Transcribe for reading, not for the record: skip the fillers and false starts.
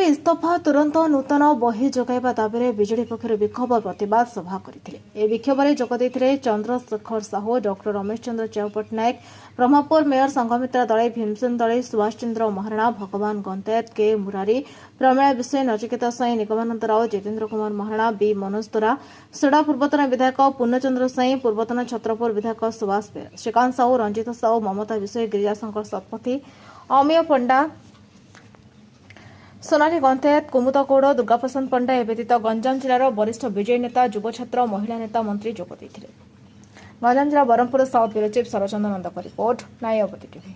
इस्तीफा तुरंत नूतन बही जगैवा दाबी विजेडी पक्षर विक्षोभ प्रतिवाद सभा करते। विक्षोभ में जोगदे Chandrashekhar Sahu, doctor Ramesh Chandra chew Patnaik, Brahmapur mayor Sanghamitra दले, भीमसेन दले, सुभाष चंद्र महाराणा, भगवान गंतायत, के मुरारी, प्रमेय विषय, नचिकेता साई, निगमानंद राव, जितेंद्र कुमार महाराणा, बी मनोज तोरा, सुडा पूर्वतन विधायक पूर्णचंद्र साई, पूर्वतन छत्रपुर विधायक सुभाष बेर, श्रीकांत साहू, रंजित साहू, ममता विषय, गिरिजाशंकर शतपथी, अमीय पंडा, सोनाली गंतायत, कुमुद कौड़, दुर्गाप्रसाद पंडा व्यतीत गंजाम जिलार वरिष्ठ विजेडी नेता, युव छात्र, महिला नेता, मंत्री जोगदे। गंजाम जिला Brahmapur south bureau chief Sarachandra नंदक रिपोर्ट, न्यायवती टीवी।